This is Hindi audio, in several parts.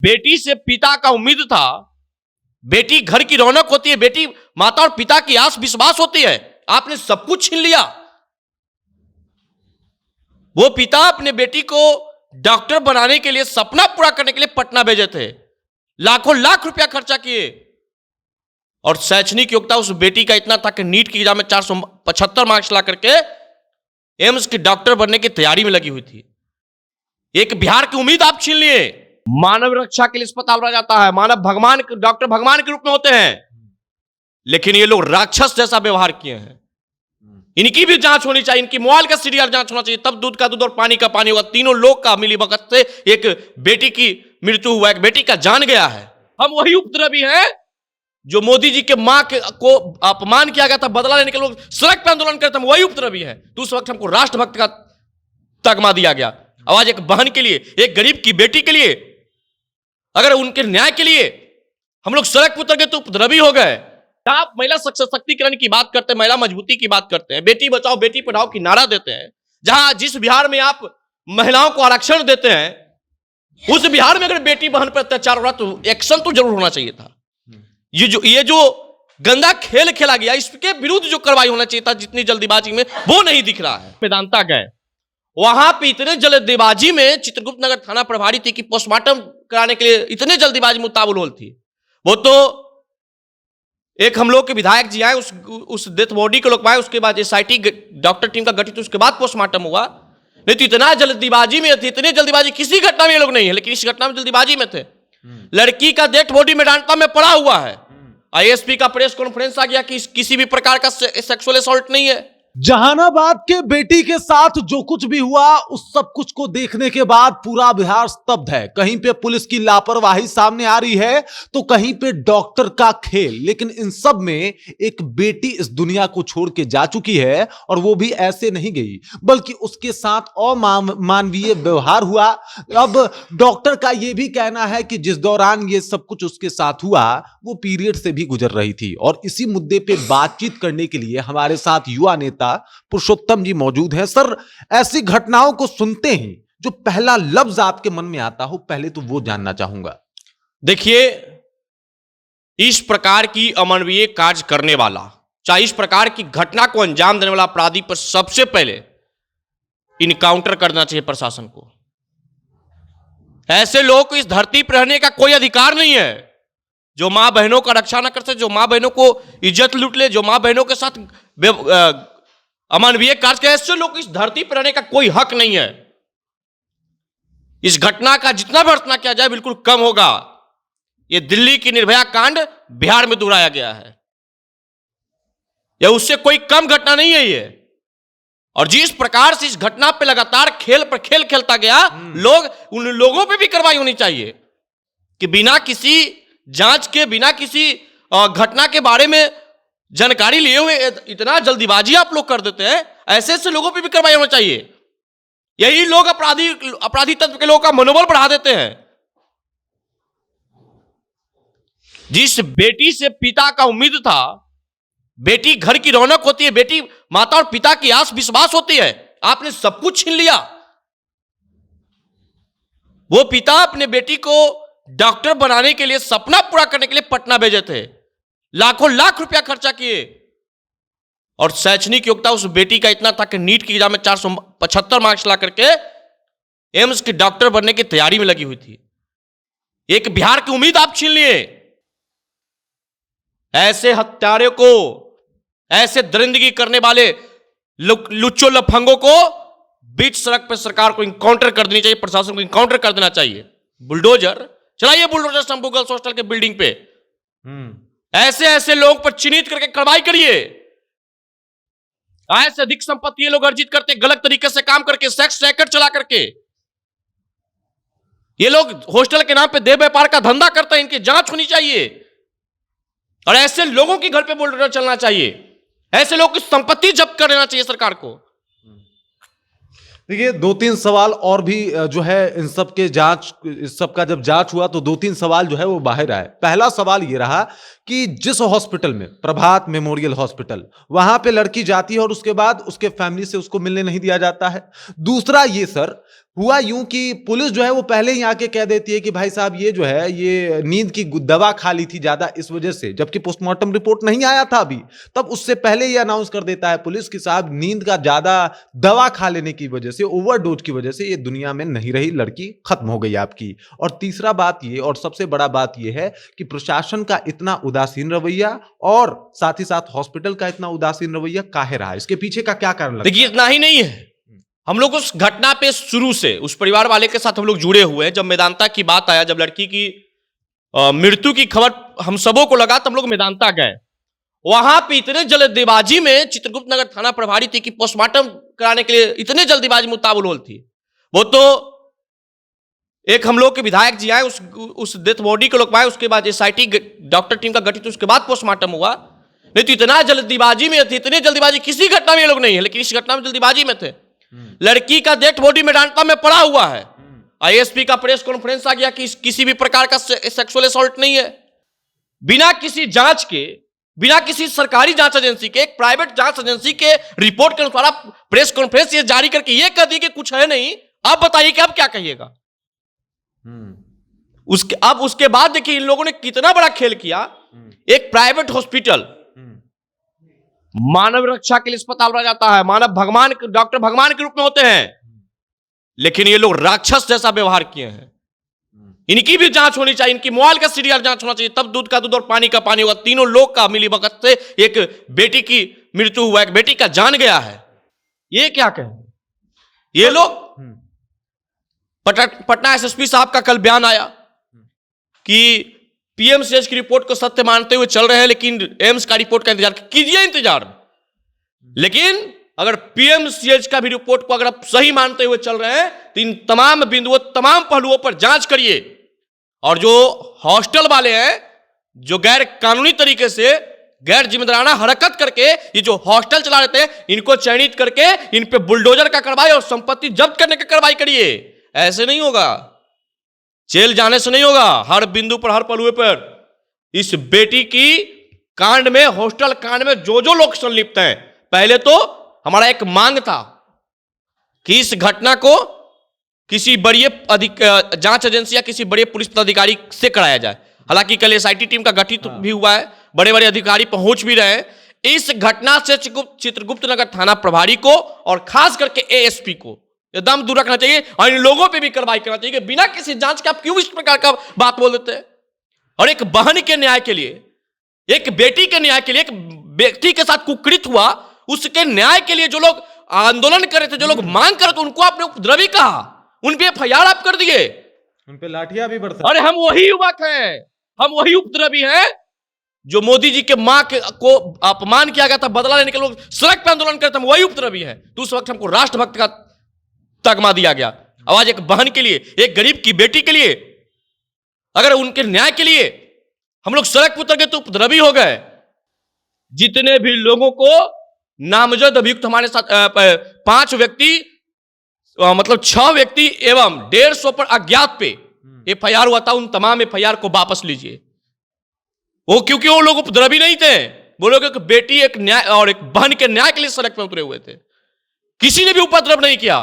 बेटी से पिता का उम्मीद था, बेटी घर की रौनक होती है, बेटी माता और पिता की आस विश्वास होती है, आपने सब कुछ छीन लिया। वो पिता अपने बेटी को डॉक्टर बनाने के लिए, सपना पूरा करने के लिए पटना भेजे थे, लाखों लाख रुपया खर्चा किए, और शैक्षणिक योग्यता उस बेटी का इतना था कि नीट की एग्जाम में 475 मार्क्स ला करके एम्स के डॉक्टर बनने की तैयारी में लगी हुई थी। एक बिहार की उम्मीद आप छीन लिए। मानव रक्षा के लिए अस्पताल बनाया जाता है, मानव भगवान, डॉक्टर भगवान के रूप में होते हैं, लेकिन ये लोग राक्षस जैसा व्यवहार किए हैं। इनकी भी जांच होनी चाहिए, इनकी मोबाइल का सीरियल जांच होना चाहिए, तब दूध का दूध और पानी का पानी होगा। तीनों लोग का मिलीभगत से एक बेटी की मृत्यु हुआ, एक बेटी का जान गया है। हम वही उपद्रवी हैं जो मोदी जी के मां को अपमान किया गया था, बदला लेने के लोग सड़क पर आंदोलन करते, हम वही उपद्रवी हैं। तो उस वक्त हमको राष्ट्रभक्त का तगमा दिया गया। आवाज एक बहन के लिए, एक गरीब की बेटी के लिए, अगर उनके न्याय के लिए हम लोग सड़क पर उतर गए तो उपद्रवी हो गए। आप महिला सशक्तिकरण की बात करते हैं, महिला मजबूती की बात करते हैं, बेटी बचाओ बेटी पढ़ाओ की नारा देते हैं, जहां जिस बिहार में आप महिलाओं को आरक्षण देते हैं, उस बिहार में अगर बेटी बहन पर अत्याचार हो रहा तो एक्शन तो जरूर होना चाहिए था। ये जो गंदा खेल खेला गया, इसके विरुद्ध जो कार्रवाई होना चाहिए था, जितनी जल्दीबाजी में, वो नहीं दिख रहा है। वेदांता गए, वहां पे इतने जल्दीबाजी में चित्रगुप्त नगर थाना प्रभारी थी कि पोस्टमार्टम कराने के लिए इतने जल्दीबाजी में उतावल थी। वो तो एक हम लोग के विधायक जी आए, उस डेथ बॉडी को लोग पाए, उसके बाद एसआईटी डॉक्टर टीम का गठित, उसके बाद पोस्टमार्टम हुआ। नहीं तो इतना जल्दीबाजी में थे, इतने जल्दीबाजी किसी घटना में ये लोग नहीं है, लेकिन इस घटना में जल्दीबाजी में थे। लड़की का डेथ बॉडी मेदांता में पड़ा हुआ है, आईएसपी का प्रेस कॉन्फ्रेंस आ गया कि किसी भी प्रकार का सेक्सुअल असॉल्ट नहीं है। जहानाबाद के बेटी के साथ जो कुछ भी हुआ, उस सब कुछ को देखने के बाद पूरा बिहार स्तब्ध है। कहीं पे पुलिस की लापरवाही सामने आ रही है तो कहीं पे डॉक्टर का खेल, लेकिन इन सब में एक बेटी इस दुनिया को छोड़ के जा चुकी है, और वो भी ऐसे नहीं गई, बल्कि उसके साथ अमानवीय व्यवहार हुआ। अब डॉक्टर का यह भी कहना है कि जिस दौरान ये सब कुछ उसके साथ हुआ, वो पीरियड से भी गुजर रही थी। और इसी मुद्दे पे बातचीत करने के लिए हमारे साथ युवा नेता पुरुषोत्तम जी मौजूद हैं। सर, ऐसी घटनाओं को सुनते ही जो पहला लफ्ज आपके मन में आता हो, पहले तो वो जानना चाहूंगा। देखिए, इस प्रकार की अमानवीय कार्य करने वाला, चाहे इस प्रकार की घटना को अंजाम देने वाला अपराधी पर सबसे पहले इनकाउंटर करना चाहिए प्रशासन को। ऐसे लोगों को इस धरती पर रहने का कोई अधिकार नहीं है, जो मां बहनों का रक्षा न कर सके, जो मां बहनों को इज्जत लूट ले, जो मां बहनों के साथ अमानवीय कार्य, ऐसे लोग इस धरती पर रहने का कोई हक नहीं है। इस घटना का जितना भर्त्सना किया जाए बिल्कुल कम होगा। यह दिल्ली की निर्भया कांड बिहार में दोहराया गया है, यह उससे कोई कम घटना नहीं है ये। और जिस प्रकार से इस घटना पे लगातार खेल पर खेल खेलता गया, उन लोगों पे भी कार्रवाई होनी चाहिए कि बिना किसी जांच के, बिना किसी घटना के बारे में जानकारी लिए हुए इतना जल्दीबाजी आप लोग कर देते हैं। ऐसे ऐसे लोगों पे भी कार्रवाई होना चाहिए। यही लोग अपराधी तत्व के लोगों का मनोबल बढ़ा देते हैं। जिस बेटी से पिता का उम्मीद था, बेटी घर की रौनक होती है, बेटी माता और पिता की आस विश्वास होती है, आपने सब कुछ छीन लिया। वो पिता अपने बेटी को डॉक्टर बनाने के लिए, सपना पूरा करने के लिए पटना भेजे थे, लाखों लाख रुपया खर्चा किए, और शैक्षणिक योग्यता उस बेटी का इतना था कि नीट की एग्जाम में 475 मार्क्स ला करके एम्स के डॉक्टर बनने की तैयारी में लगी हुई थी। एक बिहार की उम्मीद आप छीन लिए। ऐसे हत्यारे को, ऐसे दरिंदगी करने वाले लुच्चो लफंगों को बीच सड़क पर सरकार को इनकाउंटर कर देनी चाहिए, प्रशासन को इनकाउंटर कर देना चाहिए। बुलडोजर चलाइए, बुलडोजर शंभू गर्ल्स हॉस्टल के बिल्डिंग पे ऐसे ऐसे लोगों पर चिन्हित करके कार्रवाई करिए। आय से अधिक संपत्ति ये लोग अर्जित करते, गलत तरीके से काम करके, सेक्स रैकेट चला करके। ये लोग हॉस्टल के नाम पे देह व्यापार का धंधा करते हैं, इनकी जांच होनी चाहिए। और ऐसे लोगों के घर पे बुलडोजर चलना चाहिए, ऐसे लोगों की संपत्ति जब्त कर लेना चाहिए सरकार को। देखिए, 2-3 सवाल और भी जो है इन सब के जांच, इस सब का जब जांच हुआ तो 2-3 सवाल जो है वो बाहर आए। पहला सवाल ये रहा कि जिस हॉस्पिटल में, प्रभात मेमोरियल हॉस्पिटल, वहां पे लड़की जाती है और उसके बाद उसके फैमिली से उसको मिलने नहीं दिया जाता है। दूसरा ये सर, हुआ यूं कि पुलिस जो है वो पहले ही आके कह देती है कि भाई साहब ये जो है ये नींद की दवा खा ली थी ज्यादा इस वजह से, जबकि पोस्टमार्टम रिपोर्ट नहीं आया था अभी, तब उससे पहले ही अनाउंस कर देता है पुलिस कि साहब नींद का ज्यादा दवा खा लेने की वजह से, ओवरडोज की वजह से ये दुनिया में नहीं रही, लड़की खत्म हो गई आपकी। और तीसरा बात ये, और सबसे बड़ा बात ये है कि प्रशासन का इतना उदासीन रवैया और साथ ही साथ हॉस्पिटल का इतना उदासीन रवैया काहे रहा, इसके पीछे का क्या कारण लगता है? देखिए, इतना ही नहीं है, हम लोग उस घटना पे शुरू से उस परिवार वाले के साथ हम लोग जुड़े हुए हैं। जब मेदांता की बात आया, जब लड़की की मृत्यु की खबर हम सबों को लगा, तब लोग मेदांता गए। वहां पे इतने जल्दबाजी में चित्रगुप्त नगर थाना प्रभारी थी कि पोस्टमार्टम कराने के लिए इतने जल्दबाजी में उतावल थी। वो तो एक हम लोग के विधायक जी आए, उस डेथ बॉडी को लोग पाए, उसके बाद एसआईटी डॉक्टर टीम का गठित, उसके बाद पोस्टमार्टम हुआ। नहीं तो इतना जल्दबाजी में थे, इतनी जल्दबाजी किसी घटना में ये लोग नहीं है, लेकिन इस घटना में जल्दबाजी में थे। लड़की का डेथ बॉडी मेदांता में पड़ा हुआ है। आईएसपी का प्रेस कॉन्फ्रेंस आ गया कि किसी भी प्रकार का सेक्सुअल असॉल्ट नहीं है। बिना किसी जांच के, बिना किसी सरकारी जांच एजेंसी के, एक प्राइवेट जांच एजेंसी के रिपोर्ट के अनुसार आप प्रेस कॉन्फ्रेंस ये जारी करके ये कह दी कि कुछ है नहीं। आप बताइए कि आप क्या कहिएगा? अब उसके बाद देखिए इन लोगों ने कितना बड़ा खेल किया। एक प्राइवेट हॉस्पिटल मानव रक्षा के लिए अस्पताल रहा जाता है, मानव भगवान, डॉक्टर भगवान के रूप में होते हैं, लेकिन ये लोग राक्षस जैसा व्यवहार किए हैं। इनकी भी जांच होनी चाहिए, इनकी मोबाइल का सीडीआर जांच होना चाहिए, तब दूध का दूध और पानी का पानी होगा। तीनों लोग का मिली भगत से एक बेटी की मृत्यु हुआ, एक बेटी का जान गया है। ये क्या कहें? ये लोग पटना एसएसपी साहब का कल बयान आया कि पीएमसीएच की रिपोर्ट को सत्य मानते हुए चल रहे हैं, लेकिन एम्स का रिपोर्ट का इंतजार कीजिए, इंतजार। लेकिन अगर पीएमसीएच का भी रिपोर्ट को अगर आप सही मानते हुए चल रहे हैं तो इन तमाम बिंदुओं, तमाम पहलुओं पर जांच करिए। और जो हॉस्टल वाले हैं, जो गैर कानूनी तरीके से, गैर जिम्मेदाराना हरकत करके ये जो हॉस्टल चला रहे थे, इनको चयनित करके इन पे बुलडोजर का कार्रवाई और संपत्ति जब्त करने का कार्रवाई करिए। ऐसे नहीं होगा, जेल जाने से नहीं होगा। हर बिंदु पर, हर पहलुए पर इस बेटी की कांड में, हॉस्टल कांड में जो जो लोग संलिप्त हैं, पहले तो हमारा एक मांग था कि इस घटना को किसी बड़ी जांच एजेंसी या किसी बड़े पुलिस पदाधिकारी से कराया जाए। हालांकि कल एसआईटी टीम का गठित भी हुआ है, बड़े बड़े अधिकारी पहुंच भी रहे हैं। इस घटना से चित्रगुप्त नगर थाना प्रभारी को और खास करके एएसपी को एकदम दूर रखना चाहिए और इन लोगों पे भी कार्रवाई करना चाहिए कि बिना किसी जांच के आप क्यों इस प्रकार का बात बोल देते हैं। और एक बहन के न्याय के लिए, एक बेटी के न्याय के लिए, एक व्यक्ति के साथ कुकृत हुआ, उसके न्याय के लिए जो लोग आंदोलन कर रहे थे, जो लोग मांग कर रहे थे, उनको आपने उपद्रवी कहा, उन पे एफआईआर आप कर दिए, उन पे लाठियां भी बरसा। अरे हम वही युवक हैं, हम वही उपद्रवी हैं जो मोदी जी के मां को अपमान किया गया था, बदला लेने के लोग सड़क पे आंदोलन करते, हम वही उपद्रवी हैं। तो उस वक्त हमको राष्ट्रभक्त का तगमा दिया गया। आवाज एक बहन के लिए, एक गरीब की बेटी के लिए, अगर उनके न्याय के लिए हम लोग सड़क पर उतर गए तो उपद्रवी हो गए। जितने भी लोगों को नामजद अभियुक्त हमारे साथ 5 व्यक्ति, मतलब 6 व्यक्ति एवं 150 पर अज्ञात पे एफआईआर हुआ था, उन तमाम एफआईआर को वापस लीजिए। वो क्योंकि वो लोग उपद्रवी नहीं थे, वो लोग एक बेटी, एक न्याय और एक बहन के न्याय के लिए सड़क पर उतरे हुए थे। किसी ने भी उपद्रव नहीं किया,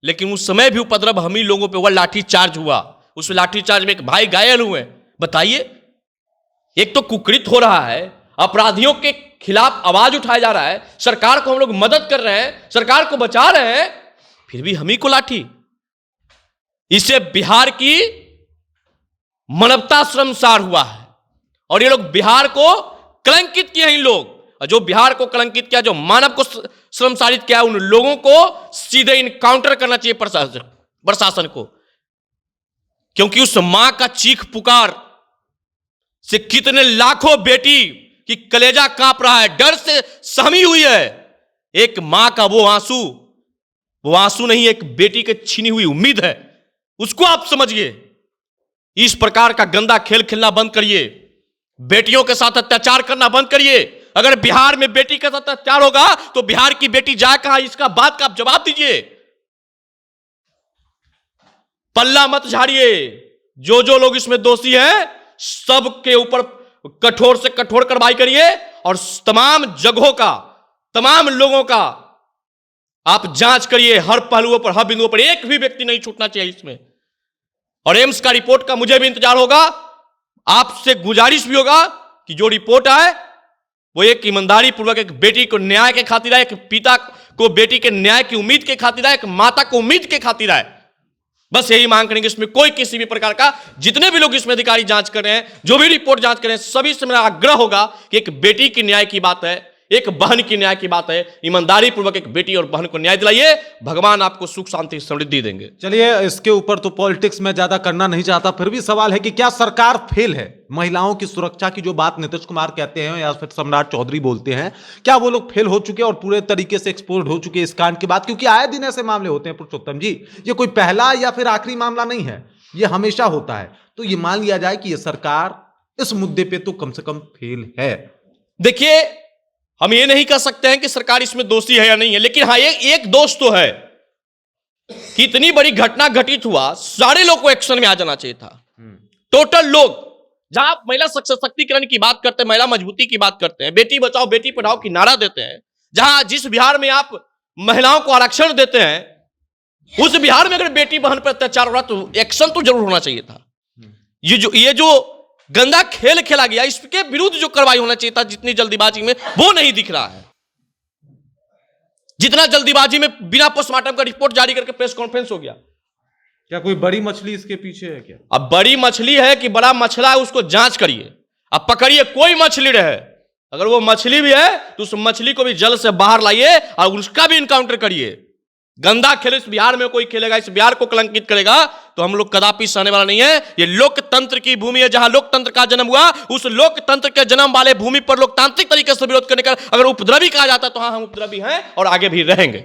लेकिन उस समय भी उपद्रव हम ही लोगों पे हुआ, लाठी चार्ज हुआ। उस लाठी चार्ज में एक भाई घायल हुए। बताइए, एक तो कुकृत हो रहा है, अपराधियों के खिलाफ आवाज उठाया जा रहा है, सरकार को हम लोग मदद कर रहे हैं, सरकार को बचा रहे हैं, फिर भी हम ही को लाठी। इससे बिहार की मानवता शर्मसार हुआ है और ये लोग बिहार को कलंकित किए हैं। इन लोग जो बिहार को कलंकित किया, जो मानव को शर्मसारित किया, उन लोगों को सीधे इनकाउंटर करना चाहिए प्रशासन को। क्योंकि उस मां का चीख पुकार से कितने लाखों बेटी की कलेजा कांप रहा है, डर से सहमी हुई है। एक मां का वो आंसू नहीं, एक बेटी के छीनी हुई उम्मीद है, उसको आप समझिए। इस प्रकार का गंदा खेल खेलना बंद करिए, बेटियों के साथ अत्याचार करना बंद करिए। अगर बिहार में बेटी के साथ अत्याचार होगा तो बिहार की बेटी जाए कहां, इसका बात का आप जवाब दीजिए। पल्ला मत झाड़िए, जो जो लोग इसमें दोषी हैं सबके ऊपर कठोर से कठोर कार्रवाई करिए और तमाम जगहों का, तमाम लोगों का आप जांच करिए हर पहलुओं पर, हर बिंदुओं पर, एक भी व्यक्ति नहीं छूटना चाहिए इसमें। और एम्स का रिपोर्ट का मुझे भी इंतजार होगा, आपसे गुजारिश भी होगा कि जो रिपोर्ट आए वो एक ईमानदारी पूर्वक एक बेटी को न्याय के खातिर आए, एक पिता को बेटी के न्याय की उम्मीद के खातिर आए, एक माता को उम्मीद के खातिर आए। बस यही मांग करेंगे। इसमें कोई किसी भी प्रकार का, जितने भी लोग इसमें अधिकारी जांच कर रहे हैं, जो भी रिपोर्ट जांच कर रहे हैं, सभी से मेरा आग्रह होगा कि एक बेटी की न्याय की बात है, एक बहन की न्याय की बात है, ईमानदारी पूर्वक एक बेटी और बहन को न्याय दिलाइए। भगवान आपको सुख शांति समृद्धि देंगे। चलिए, इसके ऊपर तो पॉलिटिक्स में ज्यादा करना नहीं चाहता, फिर भी सवाल है कि क्या सरकार फेल है? महिलाओं की सुरक्षा की जो बात नीतीश कुमार कहते हैं या फिर सम्राट चौधरी बोलते हैं, क्या वो लोग फेल हो चुके हैं और पूरे तरीके से एक्सपोज हो चुके हैं इस कांड के बाद? क्योंकि आए दिन ऐसे मामले होते हैं पुरुषोत्तम जी, ये कोई पहला या फिर आखिरी मामला नहीं है, ये हमेशा होता है। तो ये मान लिया जाए कि ये सरकार इस मुद्दे पे तो कम से कम फेल है। देखिए, हम ये नहीं कह सकते हैं कि सरकार इसमें दोषी है या नहीं है, लेकिन हाँ एक दोष तो है कि इतनी बड़ी घटना घटित हुआ, सारे लोग को एक्शन में आ जाना चाहिए था। टोटल लोग, जहां आप महिला सशक्तिकरण की बात करते हैं, महिला मजबूती की बात करते हैं, बेटी बचाओ बेटी पढ़ाओ की नारा देते हैं, जहां जिस बिहार में आप महिलाओं को आरक्षण देते हैं, उस बिहार में अगर बेटी बहन पर अत्याचार हो रहा तो एक्शन तो जरूर होना चाहिए था। ये जो गंदा खेल खेला गया, इसके विरुद्ध जो कार्रवाई होना चाहिए था, जितनी जल्दीबाजी में, वो नहीं दिख रहा है। जितना जल्दीबाजी में बिना पोस्टमार्टम का रिपोर्ट जारी करके प्रेस कॉन्फ्रेंस हो गया। क्या कोई बड़ी मछली इसके पीछे है क्या? अब बड़ी मछली है कि बड़ा मछला है, उसको जांच करिए, अब पकड़िए। कोई मछली रहे, अगर वो मछली भी है तो उस मछली को भी जल से बाहर लाइए और उसका भी इनकाउंटर करिए। गंदा खेल इस बिहार में कोई खेलेगा, इस बिहार को कलंकित करेगा तो हम लोग कदापि सहने वाला नहीं है। ये लोकतंत्र की भूमि है, जहां लोकतंत्र का जन्म हुआ, उस लोकतंत्र के जन्म वाले भूमि पर लोकतांत्रिक तरीके से विरोध करने का अगर उपद्रवी कहा जाता है तो हाँ, हम उपद्रवी हैं और आगे भी रहेंगे।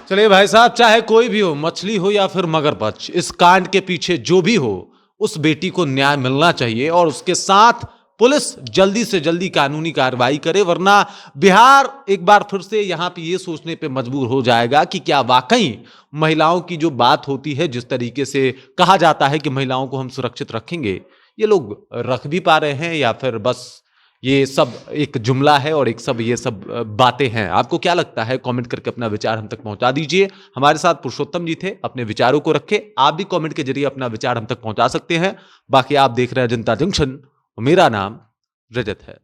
चलिए भाई साहब, चाहे कोई भी हो, मछली हो या फिर मगरमच्छ, इस कांड के पीछे जो भी हो, उस बेटी को न्याय मिलना चाहिए और उसके साथ पुलिस जल्दी से जल्दी कानूनी कार्रवाई करे, वरना बिहार एक बार फिर से यहां पे ये सोचने पे मजबूर हो जाएगा कि क्या वाकई महिलाओं की जो बात होती है, जिस तरीके से कहा जाता है कि महिलाओं को हम सुरक्षित रखेंगे, ये लोग रख भी पा रहे हैं या फिर बस ये सब एक जुमला है और ये सब बातें हैं। आपको क्या लगता है? कमेंट करके अपना विचार हम तक पहुंचा दीजिए। हमारे साथ पुरुषोत्तम जी थे, अपने विचारों को रखे। आप भी कमेंट के जरिए अपना विचार हम तक पहुंचा सकते हैं। बाकी आप देख रहे हैं जनता जंक्शन, मेरा नाम रजत है।